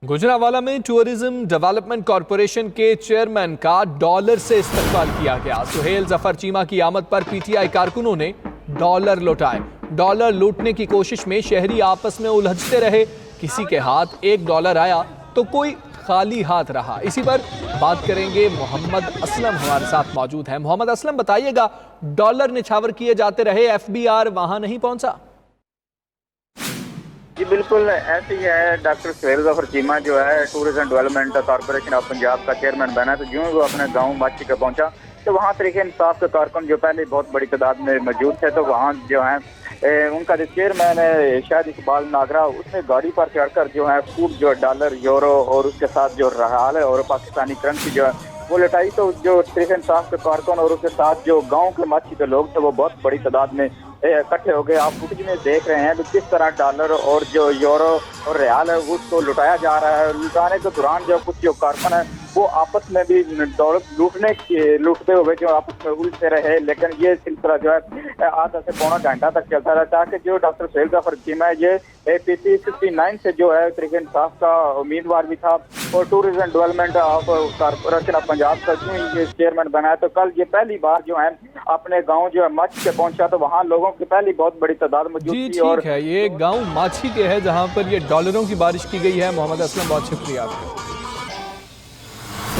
गुजरांवाला में tourism development corporation के chairman का डॉलर से इस्तकबाल किया गया। सुहेल जफर चीमा की आमद पर पीटीआई कारकुनों ने डॉलर लौटाए। डॉलर लूटने की कोशिश में शहरी आपस में उलझते रहे। किसी के हाथ $1 आया तो कोई खाली हाथ रहा। इसी पर बात करेंगे। मोहम्मद असलम हमारे साथ मौजूद हैं। मोहम्मद असलम, बताइएगा, डॉलर निछावर किए जाते रहे, एफबीआर वहां नहीं पहुंचा? जी बिल्कुल ऐसे ही है। डॉक्टर सुहेल जफर चीमा जो है tourism development corporation of Punjab का चेयरमैन बना, तो यूं वो अपने गांव माची का पहुंचा तो वहां तरीके इंसाफ के कारकुन जो पहले बहुत बड़ी तादाद में मौजूद थे, तो वहां जो है उनका जो चेयरमैन है शायद इकबाल नागरा, उसने गाड़ी पर चढ़कर जो है खूब जो डॉलर, यूरो और उसके साथ जो रहाल है और पाकिस्तानी करेंसी जो है वो लौटाई। तो जो तरीके इंसाफ के कारकुन और उसके साथ जो गाँव के माची के लोग थे वो बहुत बड़ी तादाद में इकट्ठे हो गए। आप फुटेज में देख रहे हैं कि किस तरह डॉलर और जो यूरो और रियाल है उसको लुटाया जा रहा है। लुटाने के दौरान जो कुछ जो कारकुन है वो आपस में भी डॉलर लूटते हुए जो आपस में उलझते रहे, लेकिन ये सिलसिला जो है आधा से पौना घंटा तक चलता रहा, ताकि जो डॉक्टर सुहेल जफर चीमा है ये APC 69 से जो है तरीके इंसाफ का उम्मीदवार भी था और tourism development of corporation of Punjab का ये चेयरमैन बनाया। तो कल ये पहली बार जो है अपने गाँव जो है मच के पहुंचा, तो वहाँ लोगों की पहली बहुत बड़ी तादाद मौजूद थी। ठीक और है, ये गांव माछी के है जहां पर ये डॉलरों की बारिश की गई है। मोहम्मद असलम, बहुत शुक्रिया आपका।